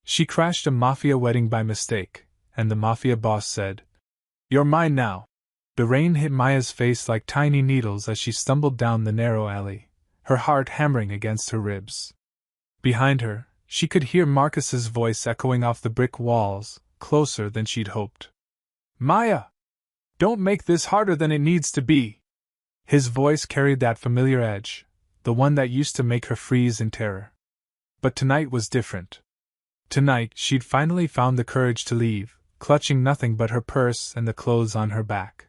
She crashed a Mafia wedding by mistake, and the Mafia boss said, "You're mine now." The rain hit Maya's face like tiny needles as she stumbled down the narrow alley, her heart hammering against her ribs. Behind her, she could hear Marcus's voice echoing off the brick walls, closer than she'd hoped. "Maya! Don't make this harder than it needs to be!" His voice carried that familiar edge, the one that used to make her freeze in terror. But tonight was different. Tonight she'd finally found the courage to leave, clutching nothing but her purse and the clothes on her back.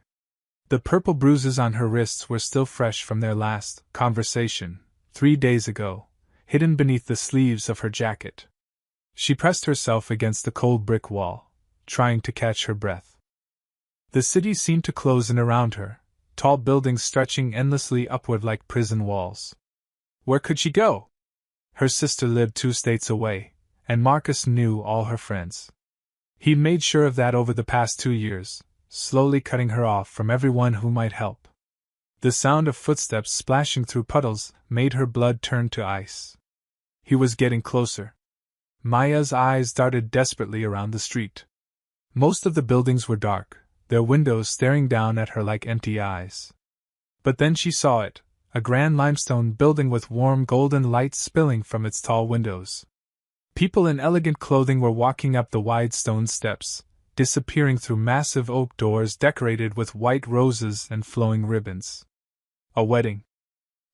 The purple bruises on her wrists were still fresh from their last conversation, 3 days ago, hidden beneath the sleeves of her jacket. She pressed herself against the cold brick wall, trying to catch her breath. The city seemed to close in around her, tall buildings stretching endlessly upward like prison walls. Where could she go? Her sister lived 2 states away, and Marcus knew all her friends. He'd made sure of that over the past 2 years, slowly cutting her off from everyone who might help. The sound of footsteps splashing through puddles made her blood turn to ice. He was getting closer. Maya's eyes darted desperately around the street. Most of the buildings were dark, their windows staring down at her like empty eyes. But then she saw it, a grand limestone building with warm golden light spilling from its tall windows. People in elegant clothing were walking up the wide stone steps, disappearing through massive oak doors decorated with white roses and flowing ribbons. A wedding.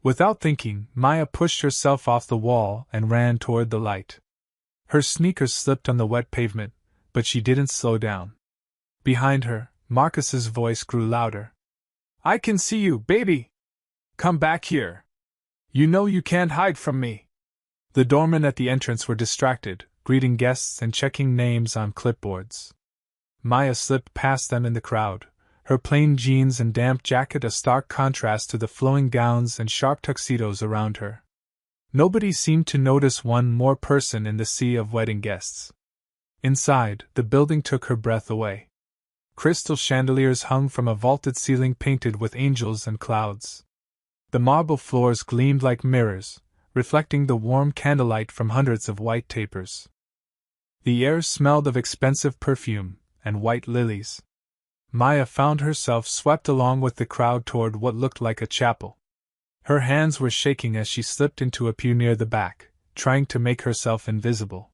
Without thinking, Maya pushed herself off the wall and ran toward the light. Her sneakers slipped on the wet pavement, but she didn't slow down. Behind her, Marcus's voice grew louder. "I can see you, baby! Come back here! You know you can't hide from me!" The doormen at the entrance were distracted, greeting guests and checking names on clipboards. Maya slipped past them in the crowd, her plain jeans and damp jacket a stark contrast to the flowing gowns and sharp tuxedos around her. Nobody seemed to notice one more person in the sea of wedding guests. Inside, the building took her breath away. Crystal chandeliers hung from a vaulted ceiling painted with angels and clouds. The marble floors gleamed like mirrors, reflecting the warm candlelight from hundreds of white tapers. The air smelled of expensive perfume and white lilies. Maya found herself swept along with the crowd toward what looked like a chapel. Her hands were shaking as she slipped into a pew near the back, trying to make herself invisible.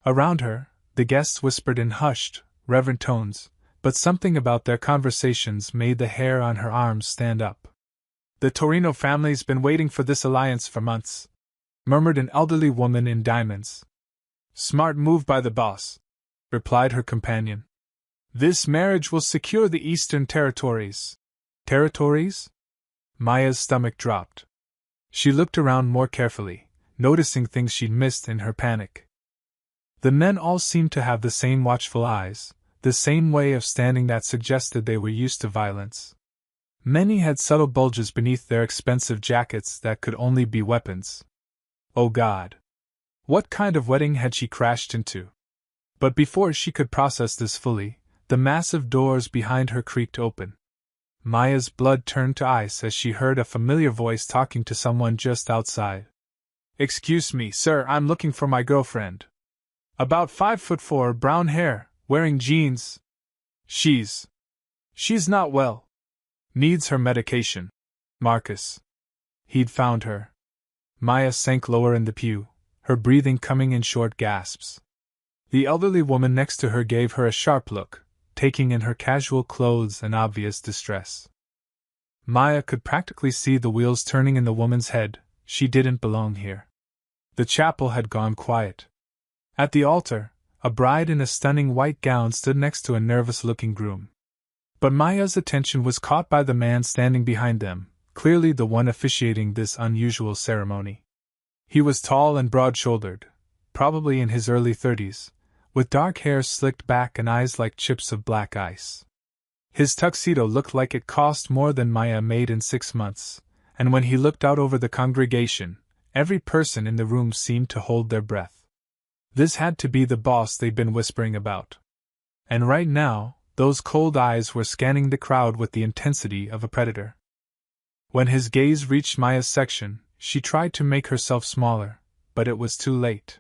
Around her, the guests whispered in hushed, reverent tones, but something about their conversations made the hair on her arms stand up. "The Torino family's been waiting for this alliance for months," murmured an elderly woman in diamonds. "Smart move by the boss," replied her companion. "This marriage will secure the Eastern Territories." Territories? Maya's stomach dropped. She looked around more carefully, noticing things she'd missed in her panic. The men all seemed to have the same watchful eyes, the same way of standing that suggested they were used to violence. Many had subtle bulges beneath their expensive jackets that could only be weapons. Oh God! What kind of wedding had she crashed into? But before she could process this fully, the massive doors behind her creaked open. Maya's blood turned to ice as she heard a familiar voice talking to someone just outside. "Excuse me, sir, I'm looking for my girlfriend. About 5'4", brown hair, wearing jeans. She's not well. Needs her medication. Marcus." He'd found her. Maya sank lower in the pew, her breathing coming in short gasps. The elderly woman next to her gave her a sharp look, taking in her casual clothes and obvious distress. Maya could practically see the wheels turning in the woman's head. She didn't belong here. The chapel had gone quiet. At the altar, a bride in a stunning white gown stood next to a nervous-looking groom. But Maya's attention was caught by the man standing behind them, clearly the one officiating this unusual ceremony. He was tall and broad-shouldered, probably in his early 30s, with dark hair slicked back and eyes like chips of black ice. His tuxedo looked like it cost more than Maya made in 6 months, and when he looked out over the congregation, every person in the room seemed to hold their breath. This had to be the boss they'd been whispering about. And right now, those cold eyes were scanning the crowd with the intensity of a predator. When his gaze reached Maya's section, she tried to make herself smaller, but it was too late.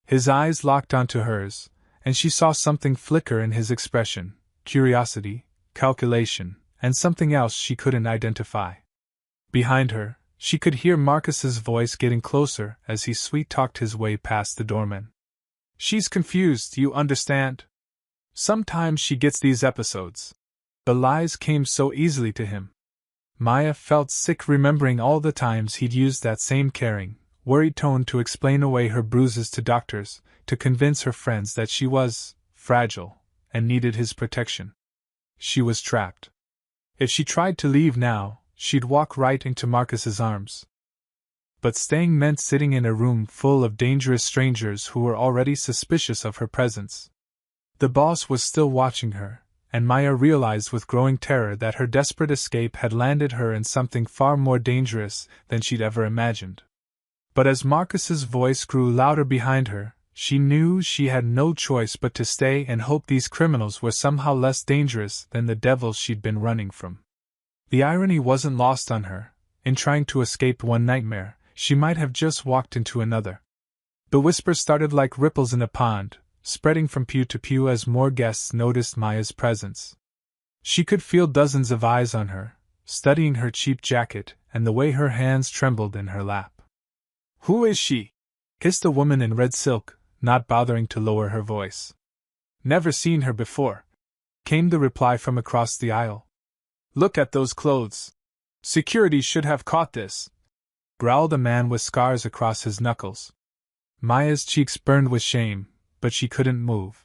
His eyes locked onto hers, and she saw something flicker in his expression: curiosity, calculation, and something else she couldn't identify. Behind her, she could hear Marcus's voice getting closer as he sweet-talked his way past the doorman. "She's confused, you understand? Sometimes she gets these episodes." The lies came so easily to him. Maya felt sick remembering all the times he'd used that same caring, worried tone to explain away her bruises to doctors, to convince her friends that she was fragile and needed his protection. She was trapped. If she tried to leave now, she'd walk right into Marcus's arms. But staying meant sitting in a room full of dangerous strangers who were already suspicious of her presence. The boss was still watching her, and Maya realized with growing terror that her desperate escape had landed her in something far more dangerous than she'd ever imagined. But as Marcus's voice grew louder behind her, she knew she had no choice but to stay and hope these criminals were somehow less dangerous than the devils she'd been running from. The irony wasn't lost on her. In trying to escape one nightmare, she might have just walked into another. The whispers started like ripples in a pond, spreading from pew to pew as more guests noticed Maya's presence. She could feel dozens of eyes on her, studying her cheap jacket and the way her hands trembled in her lap. "Who is she?" hissed a woman in red silk, not bothering to lower her voice. "Never seen her before," came the reply from across the aisle. "Look at those clothes. Security should have caught this," growled a man with scars across his knuckles. Maya's cheeks burned with shame, but she couldn't move.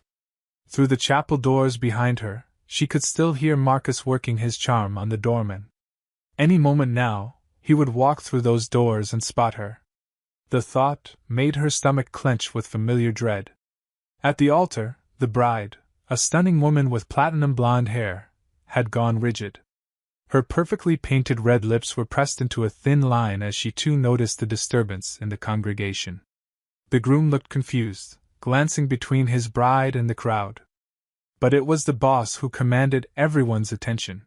Through the chapel doors behind her, she could still hear Marcus working his charm on the doorman. Any moment now, he would walk through those doors and spot her. The thought made her stomach clench with familiar dread. At the altar, the bride, a stunning woman with platinum blonde hair, had gone rigid. Her perfectly painted red lips were pressed into a thin line as she too noticed the disturbance in the congregation. The groom looked confused, glancing between his bride and the crowd. But it was the boss who commanded everyone's attention.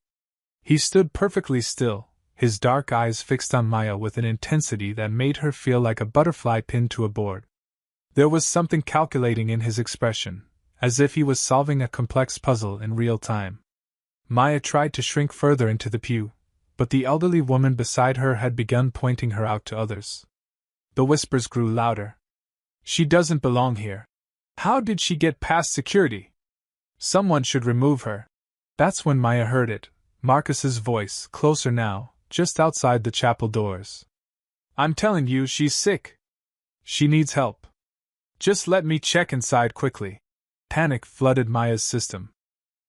He stood perfectly still, his dark eyes fixed on Maya with an intensity that made her feel like a butterfly pinned to a board. There was something calculating in his expression, as if he was solving a complex puzzle in real time. Maya tried to shrink further into the pew, but the elderly woman beside her had begun pointing her out to others. The whispers grew louder. "She doesn't belong here. How did she get past security? Someone should remove her." That's when Maya heard it, Marcus's voice, closer now, just outside the chapel doors. "I'm telling you, she's sick. She needs help. Just let me check inside quickly." Panic flooded Maya's system.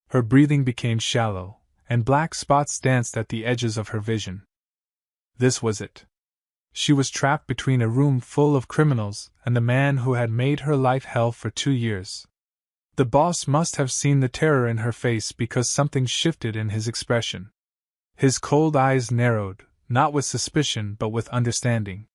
Her breathing became shallow, and black spots danced at the edges of her vision. This was it. She was trapped between a room full of criminals and the man who had made her life hell for 2 years. The boss must have seen the terror in her face because something shifted in his expression. His cold eyes narrowed, not with suspicion but with understanding.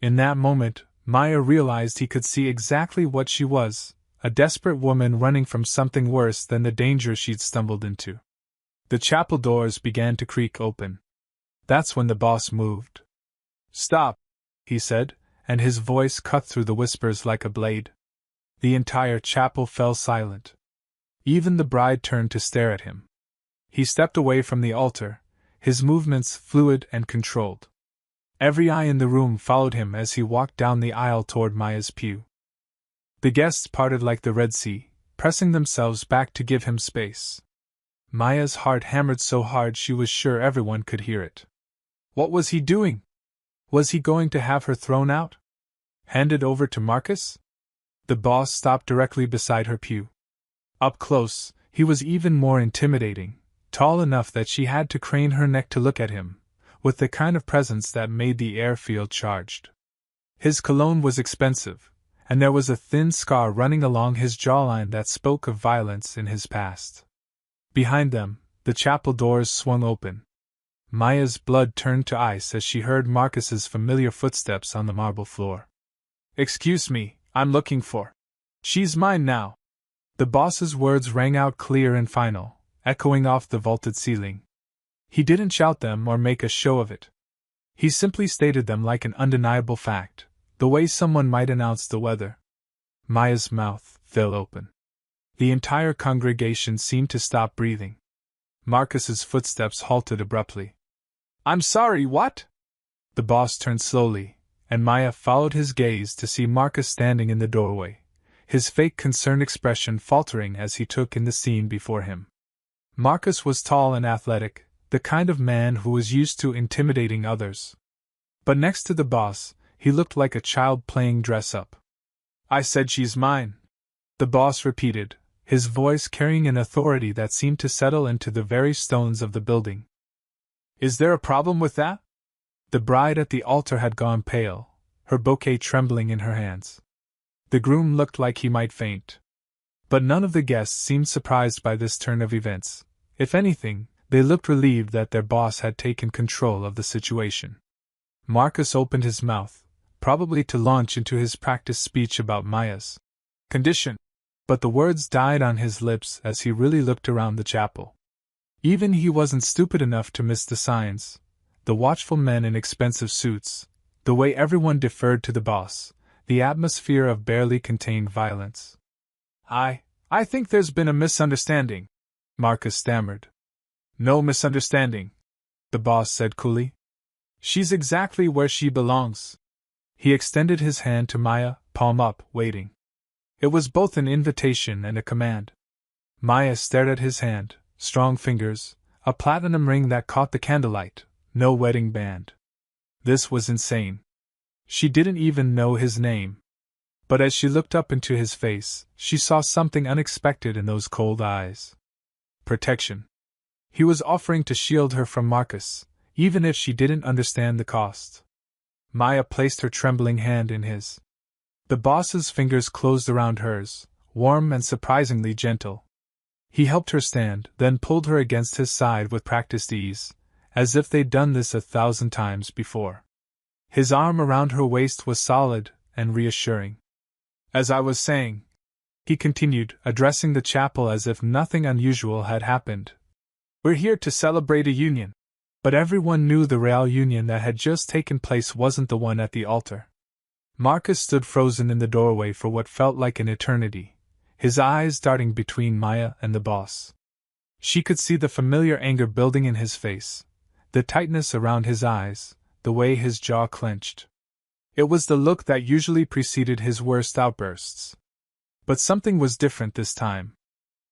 In that moment, Maya realized he could see exactly what she was, a desperate woman running from something worse than the danger she'd stumbled into. The chapel doors began to creak open. That's when the boss moved. "Stop," he said, and his voice cut through the whispers like a blade. The entire chapel fell silent. Even the bride turned to stare at him. He stepped away from the altar, his movements fluid and controlled. Every eye in the room followed him as he walked down the aisle toward Maya's pew. The guests parted like the Red Sea, pressing themselves back to give him space. Maya's heart hammered so hard she was sure everyone could hear it. What was he doing? Was he going to have her thrown out? Handed over to Marcus? The boss stopped directly beside her pew. Up close, he was even more intimidating, tall enough that she had to crane her neck to look at him, with the kind of presence that made the air feel charged. His cologne was expensive, and there was a thin scar running along his jawline that spoke of violence in his past. Behind them, the chapel doors swung open. Maya's blood turned to ice as she heard Marcus's familiar footsteps on the marble floor. "Excuse me, I'm looking for. She's mine now." The boss's words rang out clear and final, echoing off the vaulted ceiling. He didn't shout them or make a show of it. He simply stated them like an undeniable fact, the way someone might announce the weather. Maya's mouth fell open. The entire congregation seemed to stop breathing. Marcus's footsteps halted abruptly. "I'm sorry, what?" The boss turned slowly, and Maya followed his gaze to see Marcus standing in the doorway, his fake concerned expression faltering as he took in the scene before him. Marcus was tall and athletic, the kind of man who was used to intimidating others. But next to the boss, he looked like a child playing dress-up. "I said she's mine," the boss repeated, his voice carrying an authority that seemed to settle into the very stones of the building. "Is there a problem with that?" The bride at the altar had gone pale, her bouquet trembling in her hands. The groom looked like he might faint. But none of the guests seemed surprised by this turn of events. If anything, they looked relieved that their boss had taken control of the situation. Marcus opened his mouth, probably to launch into his practiced speech about Maya's condition, but the words died on his lips as he really looked around the chapel. Even he wasn't stupid enough to miss the signs, the watchful men in expensive suits, the way everyone deferred to the boss, the atmosphere of barely contained violence. I think there's been a misunderstanding," Marcus stammered. "No misunderstanding," the boss said coolly. "She's exactly where she belongs." He extended his hand to Maya, palm up, waiting. It was both an invitation and a command. Maya stared at his hand, strong fingers, a platinum ring that caught the candlelight, no wedding band. This was insane. She didn't even know his name. But as she looked up into his face, she saw something unexpected in those cold eyes. Protection. He was offering to shield her from Marcus, even if she didn't understand the cost. Maya placed her trembling hand in his. The boss's fingers closed around hers, warm and surprisingly gentle. He helped her stand, then pulled her against his side with practiced ease, as if they'd done this 1,000 times before. His arm around her waist was solid and reassuring. "As I was saying," he continued, addressing the chapel as if nothing unusual had happened, "we're here to celebrate a union." But everyone knew the real union that had just taken place wasn't the one at the altar. Marcus stood frozen in the doorway for what felt like an eternity, his eyes darting between Maya and the boss. She could see the familiar anger building in his face, the tightness around his eyes, the way his jaw clenched. It was the look that usually preceded his worst outbursts. But something was different this time.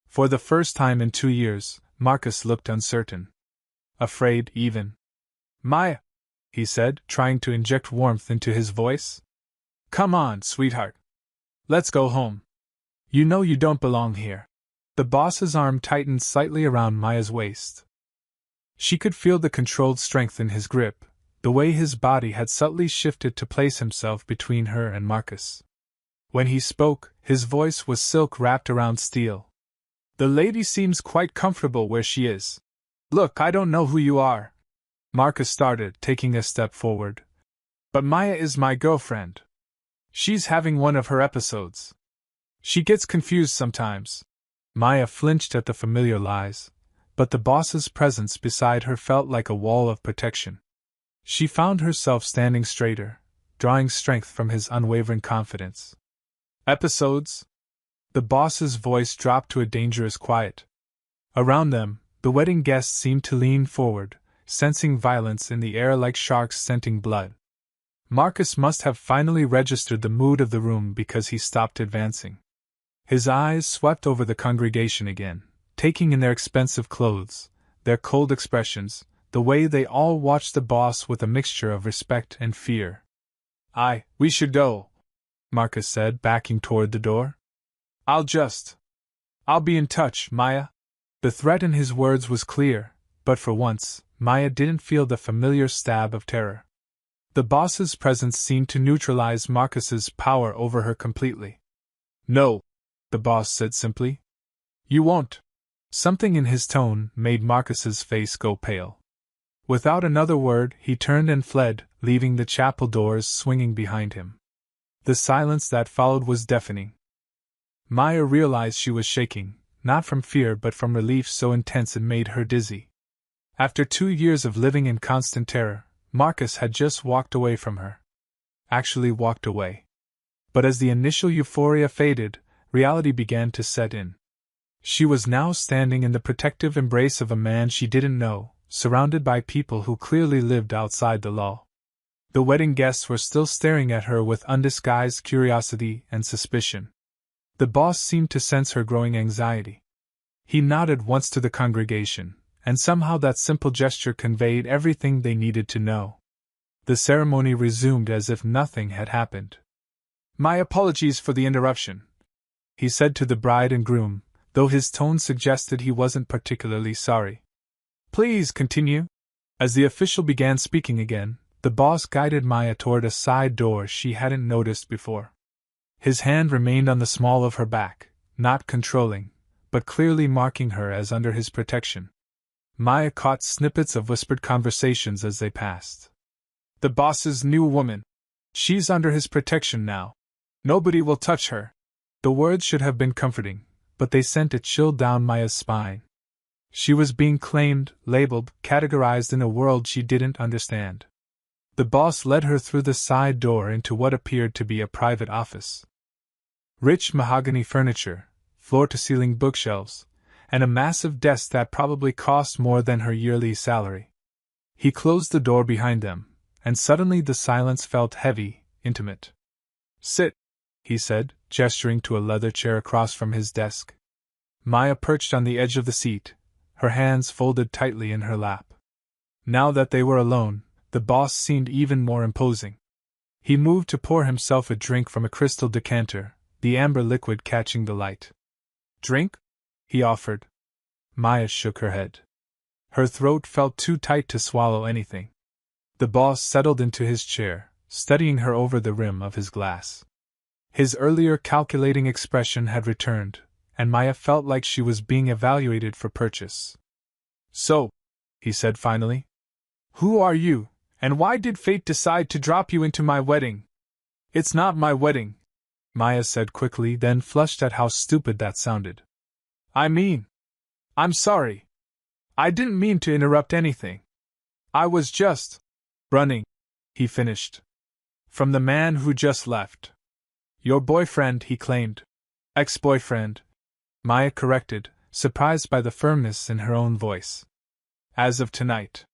For the first time in 2 years, Marcus looked uncertain. Afraid, even. "Maya," he said, trying to inject warmth into his voice. "Come on, sweetheart. Let's go home. You know you don't belong here." The boss's arm tightened slightly around Maya's waist. She could feel the controlled strength in his grip, the way his body had subtly shifted to place himself between her and Marcus. When he spoke, his voice was silk wrapped around steel. "The lady seems quite comfortable where she is. Look, I don't know who you are." Marcus started, taking a step forward. "But Maya is my girlfriend. She's having one of her episodes. She gets confused sometimes." Maya flinched at the familiar lies, but the boss's presence beside her felt like a wall of protection. She found herself standing straighter, drawing strength from his unwavering confidence. "Episodes?" The boss's voice dropped to a dangerous quiet. Around them, the wedding guests seemed to lean forward, sensing violence in the air like sharks scenting blood. Marcus must have finally registered the mood of the room because he stopped advancing. His eyes swept over the congregation again, taking in their expensive clothes, their cold expressions, the way they all watched the boss with a mixture of respect and fear. We should go," Marcus said, backing toward the door. I'll be in touch, Maya." The threat in his words was clear, but for once, Maya didn't feel the familiar stab of terror. The boss's presence seemed to neutralize Marcus's power over her completely. "No," the boss said simply. "You won't." Something in his tone made Marcus's face go pale. Without another word, he turned and fled, leaving the chapel doors swinging behind him. The silence that followed was deafening. Maya realized she was shaking, not from fear but from relief so intense it made her dizzy. After 2 years of living in constant terror, Marcus had just walked away from her. Actually walked away. But as the initial euphoria faded, reality began to set in. She was now standing in the protective embrace of a man she didn't know, surrounded by people who clearly lived outside the law. The wedding guests were still staring at her with undisguised curiosity and suspicion. The boss seemed to sense her growing anxiety. He nodded once to the congregation, and somehow that simple gesture conveyed everything they needed to know. The ceremony resumed as if nothing had happened. "My apologies for the interruption," he said to the bride and groom, though his tone suggested he wasn't particularly sorry. "Please continue." As the official began speaking again, the boss guided Maya toward a side door she hadn't noticed before. His hand remained on the small of her back, not controlling, but clearly marking her as under his protection. Maya caught snippets of whispered conversations as they passed. "The boss's new woman. She's under his protection now. Nobody will touch her." The words should have been comforting, but they sent a chill down Maya's spine. She was being claimed, labeled, categorized in a world she didn't understand. The boss led her through the side door into what appeared to be a private office. Rich mahogany furniture, floor-to-ceiling bookshelves, and a massive desk that probably cost more than her yearly salary. He closed the door behind them, and suddenly the silence felt heavy, intimate. "Sit," he said, gesturing to a leather chair across from his desk. Maya perched on the edge of the seat, her hands folded tightly in her lap. Now that they were alone, the boss seemed even more imposing. He moved to pour himself a drink from a crystal decanter, the amber liquid catching the light. "Drink?" he offered. Maya shook her head. Her throat felt too tight to swallow anything. The boss settled into his chair, studying her over the rim of his glass. His earlier calculating expression had returned, and Maya felt like she was being evaluated for purchase. "So," he said finally, "who are you, and why did fate decide to drop you into my wedding?" "It's not my wedding," Maya said quickly, then flushed at how stupid that sounded. I'm sorry. I didn't mean to interrupt anything. I was just running," he finished. "From the man who just left." "Your boyfriend," he claimed. "Ex-boyfriend," Maya corrected, surprised by the firmness in her own voice. "As of tonight."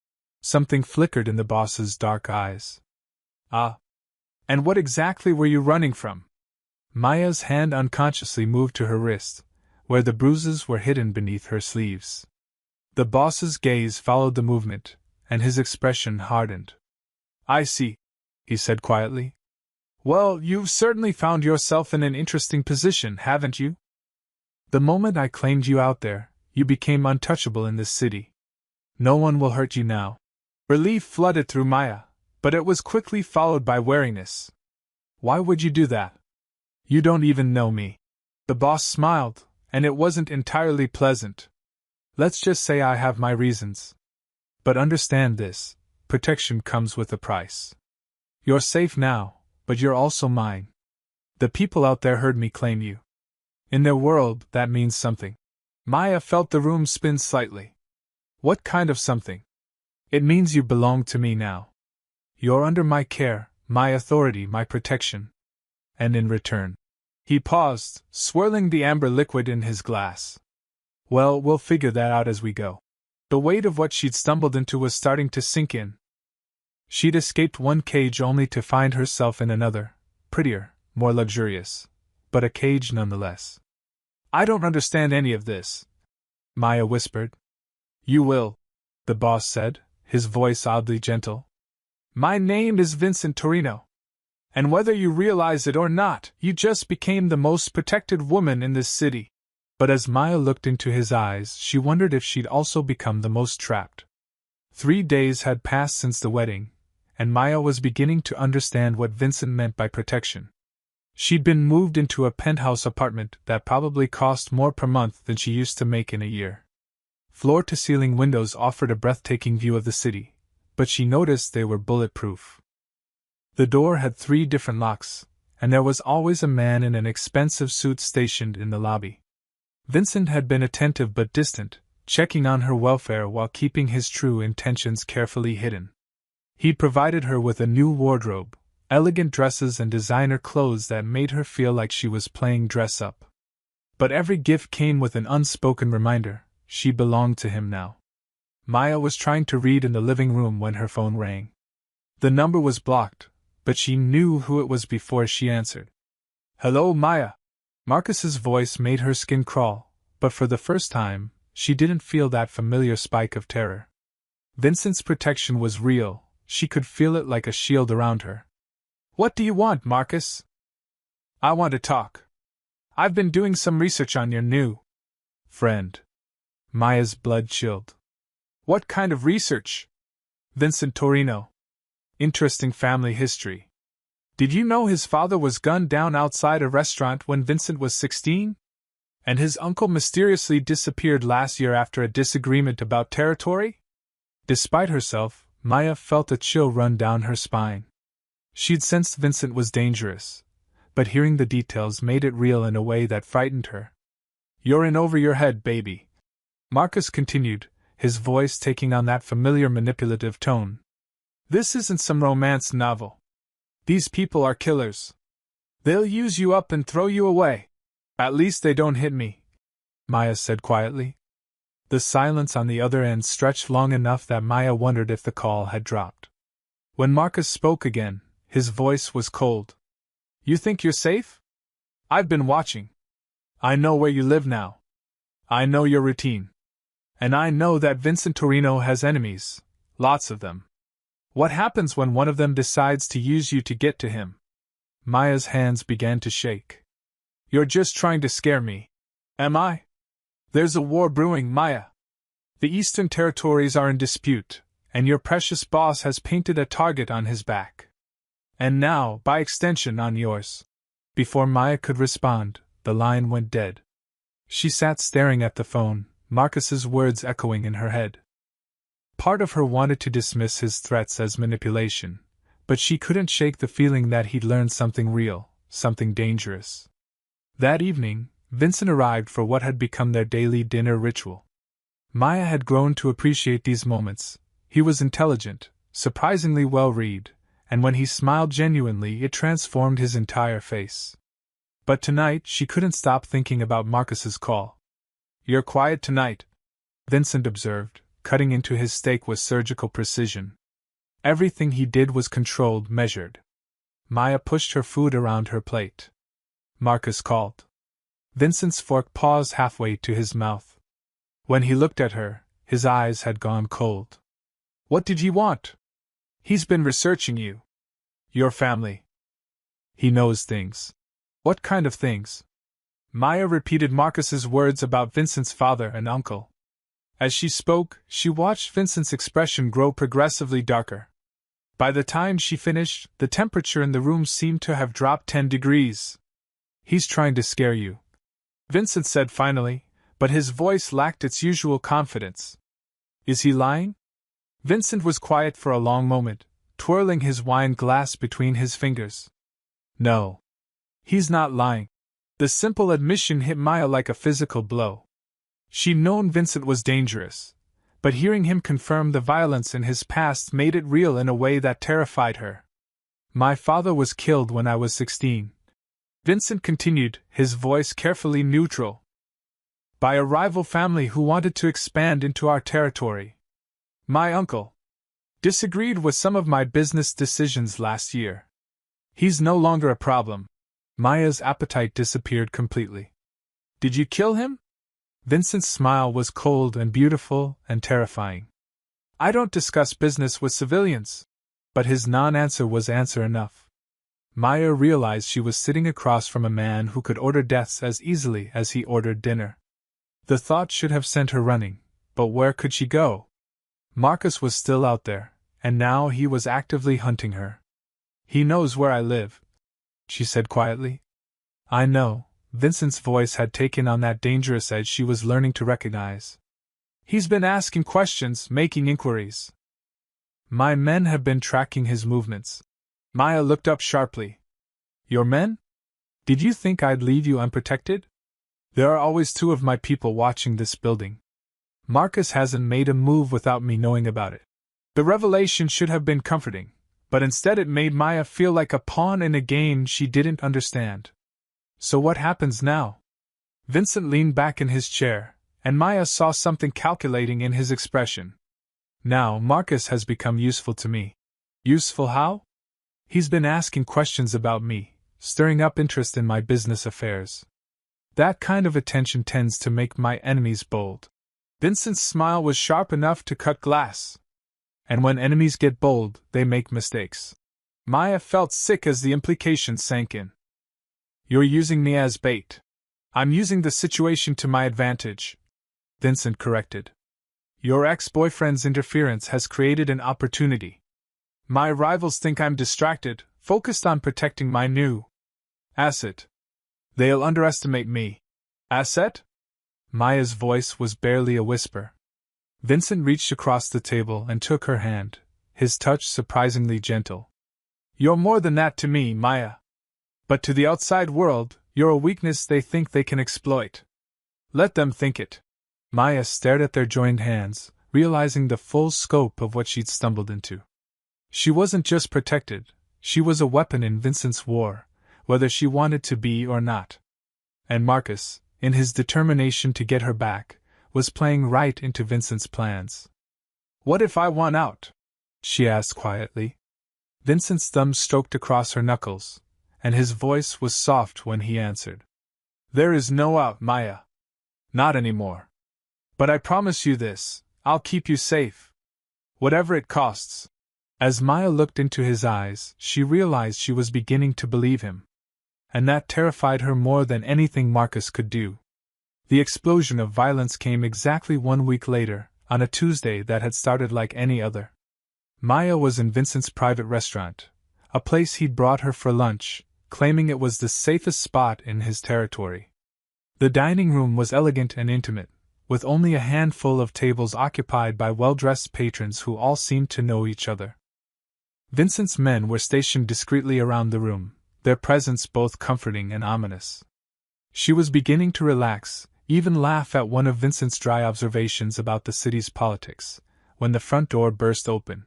Something flickered in the boss's dark eyes. "Ah. And what exactly were you running from?" Maya's hand unconsciously moved to her wrist, where the bruises were hidden beneath her sleeves. The boss's gaze followed the movement, and his expression hardened. "I see," he said quietly. "Well, you've certainly found yourself in an interesting position, haven't you? The moment I claimed you out there, you became untouchable in this city. No one will hurt you now." Relief flooded through Maya, but it was quickly followed by wariness. "Why would you do that? You don't even know me." The boss smiled, and it wasn't entirely pleasant. "Let's just say I have my reasons. But understand this, protection comes with a price. You're safe now, but you're also mine. The people out there heard me claim you. In their world, that means something." Maya felt the room spin slightly. "What kind of something?" "It means you belong to me now. You're under my care, my authority, my protection. And in return..." He paused, swirling the amber liquid in his glass. "Well, we'll figure that out as we go." The weight of what she'd stumbled into was starting to sink in. She'd escaped one cage only to find herself in another, prettier, more luxurious, but a cage nonetheless. "I don't understand any of this," Maya whispered. "You will," the boss said, his voice oddly gentle. "My name is Vincent Torino. And whether you realize it or not, you just became the most protected woman in this city." But as Maya looked into his eyes, she wondered if she'd also become the most trapped. 3 days had passed since the wedding, and Maya was beginning to understand what Vincent meant by protection. She'd been moved into a penthouse apartment that probably cost more per month than she used to make in a year. Floor-to-ceiling windows offered a breathtaking view of the city, but she noticed they were bulletproof. The door had 3 different locks, and there was always a man in an expensive suit stationed in the lobby. Vincent had been attentive but distant, checking on her welfare while keeping his true intentions carefully hidden. He provided her with a new wardrobe, elegant dresses and designer clothes that made her feel like she was playing dress up. But every gift came with an unspoken reminder: she belonged to him now. Maya was trying to read in the living room when her phone rang. The number was blocked, but she knew who it was before she answered. "Hello, Maya." Marcus's voice made her skin crawl, but for the first time, she didn't feel that familiar spike of terror. Vincent's protection was real, she could feel it like a shield around her. "What do you want, Marcus?" "I want to talk. I've been doing some research on your new friend." Maya's blood chilled. "What kind of research?" "Vincent Torino. Interesting family history. Did you know his father was gunned down outside a restaurant when Vincent was 16? And his uncle mysteriously disappeared last year after a disagreement about territory?" Despite herself, Maya felt a chill run down her spine. She'd sensed Vincent was dangerous, but hearing the details made it real in a way that frightened her. "You're in over your head, baby," Marcus continued, his voice taking on that familiar manipulative tone. "This isn't some romance novel. These people are killers. They'll use you up and throw you away. At least they don't hit me," Maya said quietly. The silence on the other end stretched long enough that Maya wondered if the call had dropped. When Marcus spoke again, his voice was cold. "You think you're safe? I've been watching. I know where you live now. I know your routine. And I know that Vincent Torino has enemies, lots of them. What happens when one of them decides to use you to get to him?" Maya's hands began to shake. "You're just trying to scare me. Am I? There's a war brewing, Maya. The Eastern Territories are in dispute, and your precious boss has painted a target on his back. And now, by extension, on yours." Before Maya could respond, the line went dead. She sat staring at the phone, Marcus's words echoing in her head. Part of her wanted to dismiss his threats as manipulation, but she couldn't shake the feeling that he'd learned something real, something dangerous. That evening, Vincent arrived for what had become their daily dinner ritual. Maya had grown to appreciate these moments. He was intelligent, surprisingly well-read, and when he smiled genuinely it transformed his entire face. But tonight she couldn't stop thinking about Marcus's call. "You're quiet tonight," Vincent observed, cutting into his steak with surgical precision. Everything he did was controlled, measured. Maya pushed her food around her plate. Marcus called. Vincent's fork paused halfway to his mouth. When he looked at her, his eyes had gone cold. "What did he want?" "He's been researching you. Your family. He knows things." "What kind of things?" Maya repeated Marcus's words about Vincent's father and uncle. As she spoke, she watched Vincent's expression grow progressively darker. By the time she finished, the temperature in the room seemed to have dropped 10 degrees. "He's trying to scare you," Vincent said finally, but his voice lacked its usual confidence. "Is he lying?" Vincent was quiet for a long moment, twirling his wine glass between his fingers. "No. He's not lying." The simple admission hit Maya like a physical blow. She'd known Vincent was dangerous, but hearing him confirm the violence in his past made it real in a way that terrified her. "My father was killed when I was 16. Vincent continued, his voice carefully neutral. "By a rival family who wanted to expand into our territory. My uncle disagreed with some of my business decisions last year. He's no longer a problem." Maya's appetite disappeared completely. "Did you kill him?" Vincent's smile was cold and beautiful and terrifying. "I don't discuss business with civilians." But his non-answer was answer enough. Maya realized she was sitting across from a man who could order deaths as easily as he ordered dinner. The thought should have sent her running, but where could she go? Marcus was still out there, and now he was actively hunting her. "He knows where I live," she said quietly. "I know." Vincent's voice had taken on that dangerous edge she was learning to recognize. "He's been asking questions, making inquiries. My men have been tracking his movements." Maya looked up sharply. "Your men? Did you think I'd leave you unprotected? There are always 2 of my people watching this building. Marcus hasn't made a move without me knowing about it." The revelation should have been comforting, But instead it made Maya feel like a pawn in a game she didn't understand. So what happens now? Vincent leaned back in his chair, and Maya saw something calculating in his expression. Now Marcus has become useful to me. Useful how? He's been asking questions about me, stirring up interest in my business affairs. That kind of attention tends to make my enemies bold. Vincent's smile was sharp enough to cut glass. And when enemies get bold, they make mistakes. Maya felt sick as the implication sank in. You're using me as bait. I'm using the situation to my advantage, Vincent corrected. Your ex-boyfriend's interference has created an opportunity. My rivals think I'm distracted, focused on protecting my new asset. They'll underestimate me. Asset? Maya's voice was barely a whisper. Vincent reached across the table and took her hand, his touch surprisingly gentle. You're more than that to me, Maya. But to the outside world, you're a weakness they think they can exploit. Let them think it. Maya stared at their joined hands, realizing the full scope of what she'd stumbled into. She wasn't just protected, she was a weapon in Vincent's war, whether she wanted to be or not. And Marcus, in his determination to get her back, was playing right into Vincent's plans. What if I won out? She asked quietly. Vincent's thumb stroked across her knuckles, and his voice was soft when he answered. There is no out, Maya. Not anymore. But I promise you this, I'll keep you safe. Whatever it costs. As Maya looked into his eyes, she realized she was beginning to believe him. And that terrified her more than anything Marcus could do. The explosion of violence came exactly 1 week later, on a Tuesday that had started like any other. Maya was in Vincent's private restaurant, a place he'd brought her for lunch, claiming it was the safest spot in his territory. The dining room was elegant and intimate, with only a handful of tables occupied by well-dressed patrons who all seemed to know each other. Vincent's men were stationed discreetly around the room, their presence both comforting and ominous. She was beginning to relax, even laugh at one of Vincent's dry observations about the city's politics, when the front door burst open.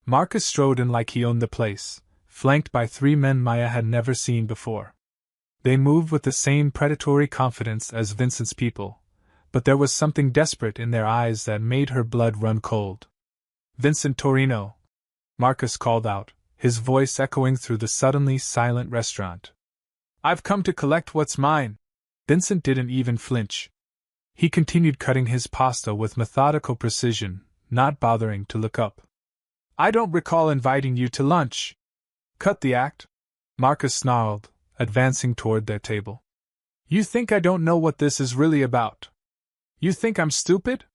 Marcus strode in like he owned the place, flanked by 3 men Maya had never seen before. They moved with the same predatory confidence as Vincent's people, but there was something desperate in their eyes that made her blood run cold. Vincent Torino, Marcus called out, his voice echoing through the suddenly silent restaurant. I've come to collect what's mine. Vincent didn't even flinch. He continued cutting his pasta with methodical precision, not bothering to look up. I don't recall inviting you to lunch. Cut the act, Marcus snarled, advancing toward their table. You think I don't know what this is really about? You think I'm stupid?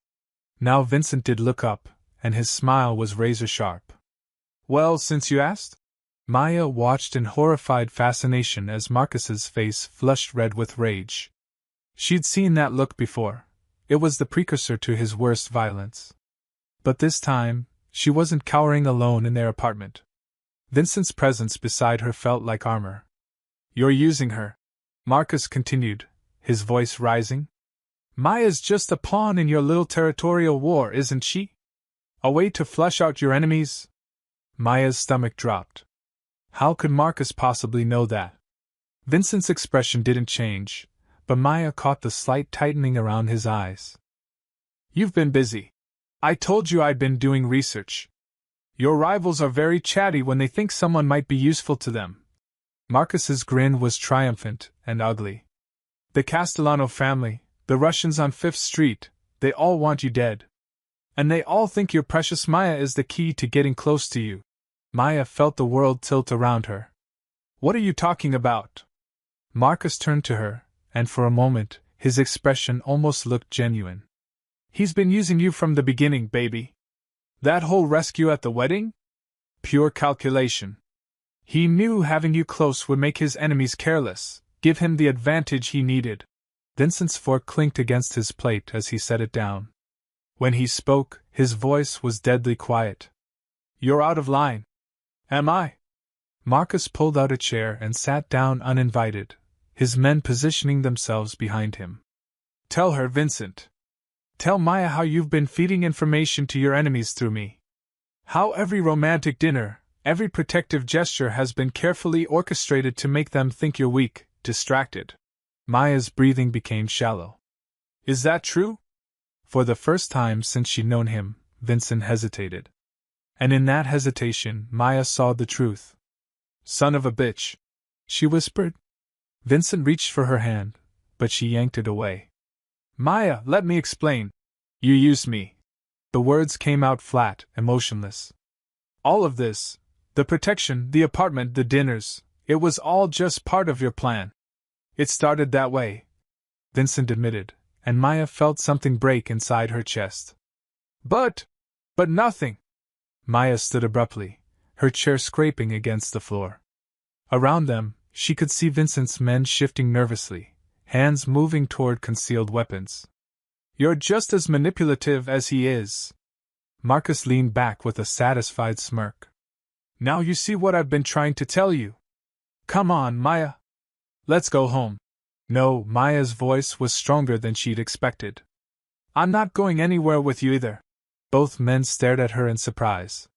Now Vincent did look up, and his smile was razor-sharp. Well, since you asked? Maya watched in horrified fascination as Marcus's face flushed red with rage. She'd seen that look before. It was the precursor to his worst violence. But this time, she wasn't cowering alone in their apartment. Vincent's presence beside her felt like armor. You're using her, Marcus continued, his voice rising. Maya's just a pawn in your little territorial war, isn't she? A way to flush out your enemies? Maya's stomach dropped. How could Marcus possibly know that? Vincent's expression didn't change, but Maya caught the slight tightening around his eyes. You've been busy. I told you I'd been doing research. Your rivals are very chatty when they think someone might be useful to them. Marcus's grin was triumphant and ugly. The Castellano family, the Russians on 5th Street, they all want you dead. And they all think your precious Maya is the key to getting close to you. Maya felt the world tilt around her. What are you talking about? Marcus turned to her, and for a moment, his expression almost looked genuine. He's been using you from the beginning, baby. That whole rescue at the wedding? Pure calculation. He knew having you close would make his enemies careless, give him the advantage he needed. Vincent's fork clinked against his plate as he set it down. When he spoke, his voice was deadly quiet. You're out of line. Am I? Marcus pulled out a chair and sat down uninvited, his men positioning themselves behind him. Tell her, Vincent. Tell Maya how you've been feeding information to your enemies through me. How every romantic dinner, Every protective gesture has been carefully orchestrated to make them think you're weak, distracted. Maya's breathing became shallow. Is that true? For the first time since she'd known him, Vincent hesitated. And in that hesitation, Maya saw the truth. Son of a bitch, she whispered. Vincent reached for her hand, but she yanked it away. Maya, let me explain. You used me. The words came out flat, emotionless. All of this, the protection, the apartment, the dinners, it was all just part of your plan. It started that way, Vincent admitted, and Maya felt something break inside her chest. But nothing. Maya stood abruptly, her chair scraping against the floor. Around them, she could see Vincent's men shifting nervously, hands moving toward concealed weapons. You're just as manipulative as he is. Marcus leaned back with a satisfied smirk. Now you see what I've been trying to tell you. Come on, Maya. Let's go home. No, Maya's voice was stronger than she'd expected. I'm not going anywhere with you either. Both men stared at her in surprise.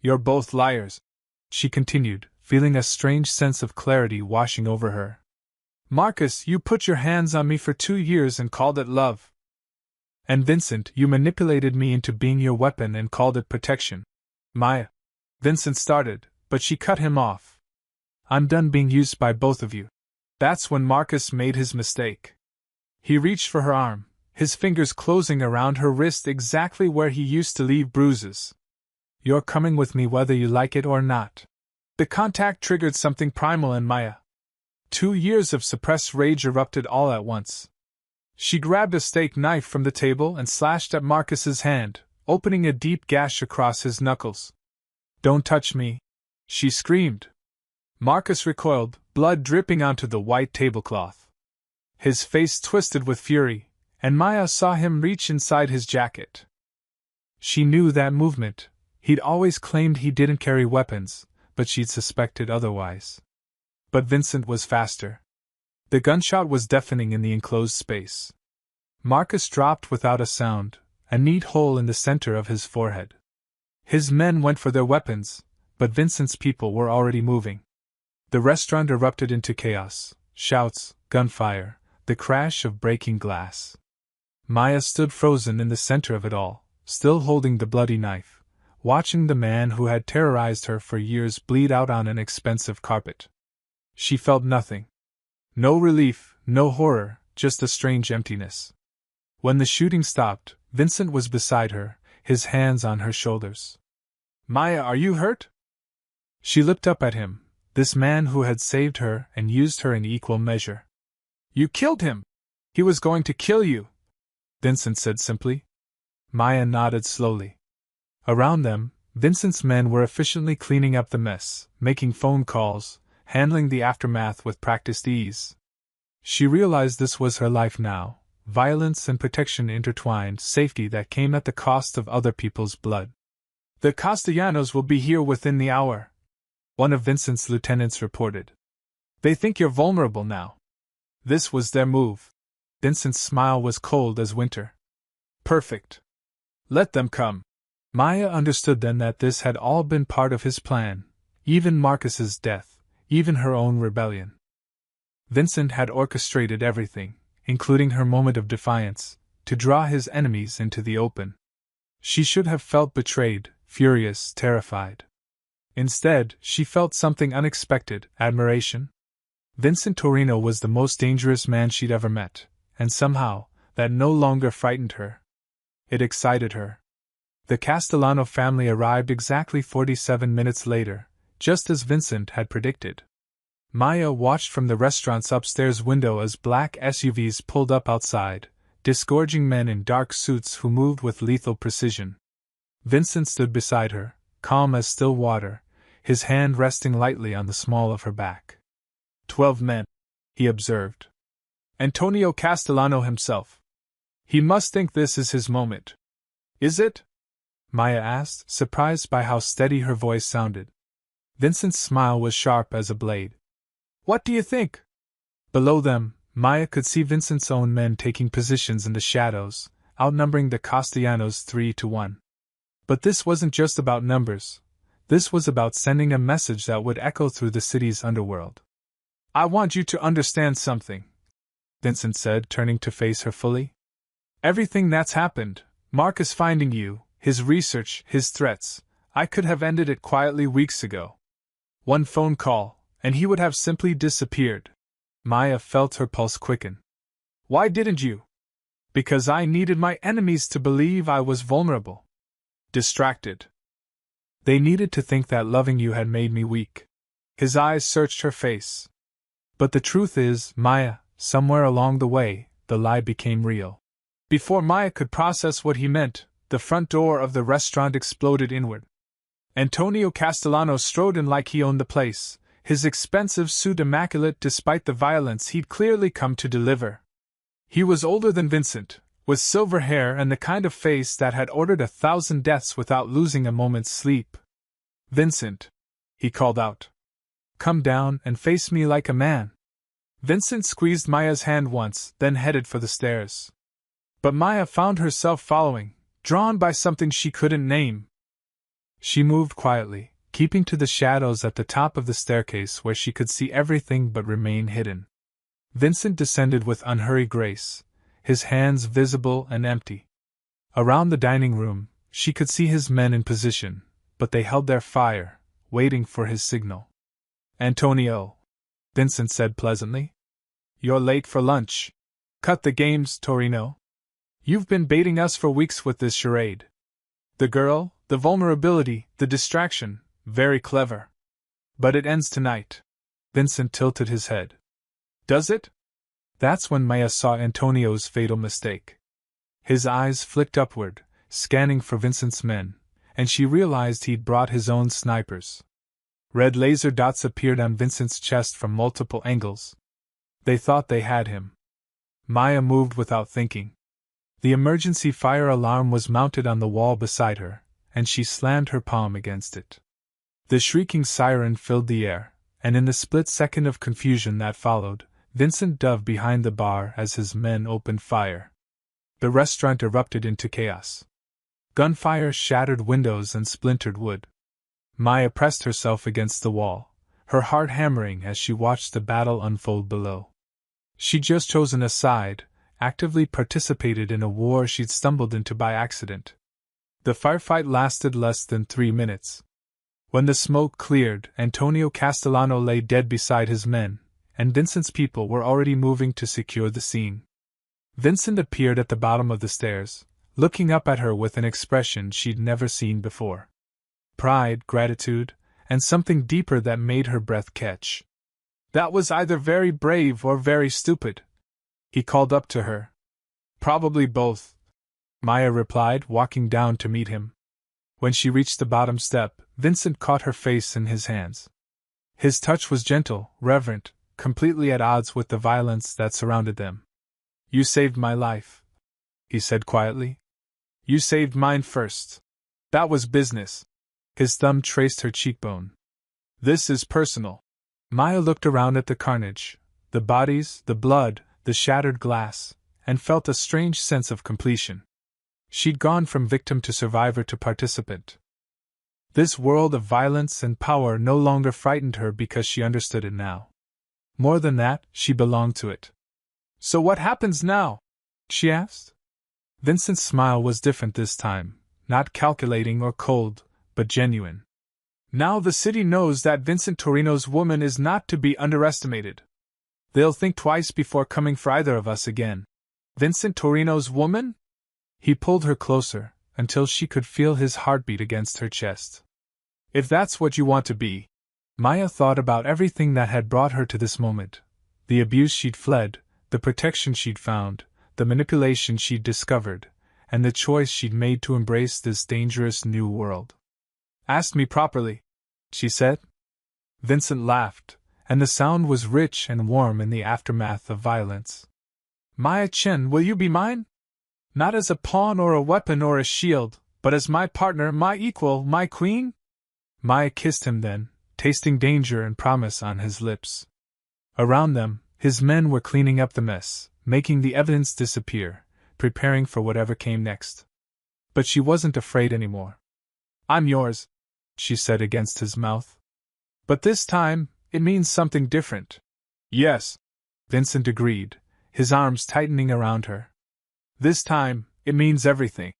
You're both liars, she continued, feeling a strange sense of clarity washing over her. Marcus, you put your hands on me for 2 years and called it love. And Vincent, you manipulated me into being your weapon and called it protection. Maya. Vincent started, but she cut him off. I'm done being used by both of you. That's when Marcus made his mistake. He reached for her arm, his fingers closing around her wrist exactly where he used to leave bruises. You're coming with me whether you like it or not. The contact triggered something primal in Maya. 2 years of suppressed rage erupted all at once. She grabbed a steak knife from the table and slashed at Marcus's hand, opening a deep gash across his knuckles. Don't touch me, she screamed. Marcus recoiled, blood dripping onto the white tablecloth. His face twisted with fury, and Maya saw him reach inside his jacket. She knew that movement. He'd always claimed he didn't carry weapons, but she'd suspected otherwise. But Vincent was faster. The gunshot was deafening in the enclosed space. Marcus dropped without a sound, a neat hole in the center of his forehead. His men went for their weapons, but Vincent's people were already moving. The restaurant erupted into chaos, shouts, gunfire, the crash of breaking glass. Maya stood frozen in the center of it all, still holding the bloody knife, watching the man who had terrorized her for years bleed out on an expensive carpet. She felt nothing. No relief, no horror, just a strange emptiness. When the shooting stopped, Vincent was beside her, his hands on her shoulders. Maya, are you hurt? She looked up at him, this man who had saved her and used her in equal measure. You killed him! He was going to kill you! Vincent said simply. Maya nodded slowly. Around them, Vincent's men were efficiently cleaning up the mess, making phone calls, handling the aftermath with practiced ease. She realized this was her life now, violence and protection intertwined, safety that came at the cost of other people's blood. The Castellanos will be here within the hour, one of Vincent's lieutenants reported. They think you're vulnerable now. This was their move. Vincent's smile was cold as winter. Perfect. Let them come. Maya understood then that this had all been part of his plan, even Marcus's death, even her own rebellion. Vincent had orchestrated everything, including her moment of defiance, to draw his enemies into the open. She should have felt betrayed, furious, terrified. Instead, she felt something unexpected, admiration. Vincent Torino was the most dangerous man she'd ever met, and somehow, that no longer frightened her. It excited her. The Castellano family arrived exactly 47 minutes later, just as Vincent had predicted. Maya watched from the restaurant's upstairs window as black SUVs pulled up outside, disgorging men in dark suits who moved with lethal precision. Vincent stood beside her, calm as still water, his hand resting lightly on the small of her back. 12 men, he observed. Antonio Castellano himself. He must think this is his moment. Is it? Maya asked, surprised by how steady her voice sounded. Vincent's smile was sharp as a blade. What do you think? Below them, Maya could see Vincent's own men taking positions in the shadows, outnumbering the Castellanos 3-1. But this wasn't just about numbers. This was about sending a message that would echo through the city's underworld. I want you to understand something, Vincent said, turning to face her fully. Everything that's happened, Marcus finding you, his research, his threats, I could have ended it quietly weeks ago. One phone call, and he would have simply disappeared. Maya felt her pulse quicken. Why didn't you? Because I needed my enemies to believe I was vulnerable. Distracted. They needed to think that loving you had made me weak. His eyes searched her face. But the truth is, Maya, somewhere along the way, the lie became real. Before Maya could process what he meant, the front door of the restaurant exploded inward. Antonio Castellano strode in like he owned the place, his expensive suit immaculate despite the violence he'd clearly come to deliver. He was older than Vincent, with silver hair and the kind of face that had ordered 1,000 deaths without losing a moment's sleep. Vincent, he called out. Come down and face me like a man. Vincent squeezed Maya's hand once, then headed for the stairs. But Maya found herself following, drawn by something she couldn't name. She moved quietly, keeping to the shadows at the top of the staircase where she could see everything but remain hidden. Vincent descended with unhurried grace, his hands visible and empty. Around the dining room, she could see his men in position, but they held their fire, waiting for his signal. Antonio, Vincent said pleasantly. You're late for lunch. Cut the games, Torino. You've been baiting us for weeks with this charade. The girl, the vulnerability, the distraction, very clever. But it ends tonight. Vincent tilted his head. Does it? That's when Maya saw Antonio's fatal mistake. His eyes flicked upward, scanning for Vincent's men, and she realized he'd brought his own snipers. Red laser dots appeared on Vincent's chest from multiple angles. They thought they had him. Maya moved without thinking. The emergency fire alarm was mounted on the wall beside her, and she slammed her palm against it. The shrieking siren filled the air, and in the split second of confusion that followed, Vincent dove behind the bar as his men opened fire. The restaurant erupted into chaos. Gunfire shattered windows and splintered wood. Maya pressed herself against the wall, her heart hammering as she watched the battle unfold below. She'd just chosen a side, actively participated in a war she'd stumbled into by accident. The firefight lasted less than 3 minutes. When the smoke cleared, Antonio Castellano lay dead beside his men, and Vincent's people were already moving to secure the scene. Vincent appeared at the bottom of the stairs, looking up at her with an expression she'd never seen before. Pride, gratitude, and something deeper that made her breath catch. That was either very brave or very stupid, he called up to her. Probably both, Maya replied, walking down to meet him. When she reached the bottom step, Vincent caught her face in his hands. His touch was gentle, reverent, completely at odds with the violence that surrounded them. You saved my life, he said quietly. You saved mine first. That was business. His thumb traced her cheekbone. This is personal. Maya looked around at the carnage, the bodies, the blood, the shattered glass, and felt a strange sense of completion. She'd gone from victim to survivor to participant. This world of violence and power no longer frightened her because she understood it now. More than that, she belonged to it. So what happens now? She asked. Vincent's smile was different this time, not calculating or cold, but genuine. Now the city knows that Vincent Torino's woman is not to be underestimated. They'll think twice before coming for either of us again. Vincent Torino's woman? He pulled her closer, until she could feel his heartbeat against her chest. If that's what you want to be. Maya thought about everything that had brought her to this moment. The abuse she'd fled, the protection she'd found, the manipulation she'd discovered, and the choice she'd made to embrace this dangerous new world. Ask me properly, she said. Vincent laughed, and the sound was rich and warm in the aftermath of violence. Maya Chen, will you be mine? Not as a pawn or a weapon or a shield, but as my partner, my equal, my queen? Maya kissed him then, tasting danger and promise on his lips. Around them, his men were cleaning up the mess, making the evidence disappear, preparing for whatever came next. But she wasn't afraid anymore. I'm yours, she said against his mouth. But this time, it means something different. Yes, Vincent agreed, his arms tightening around her. This time, it means everything.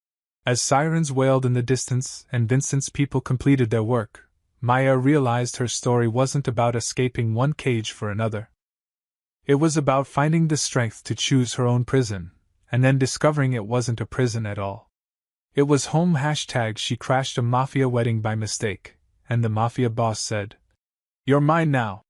As sirens wailed in the distance and Vincent's people completed their work, Maya realized her story wasn't about escaping one cage for another. It was about finding the strength to choose her own prison, and then discovering it wasn't a prison at all. It was home. She crashed a Mafia wedding by mistake, and the Mafia boss said, "You're mine now."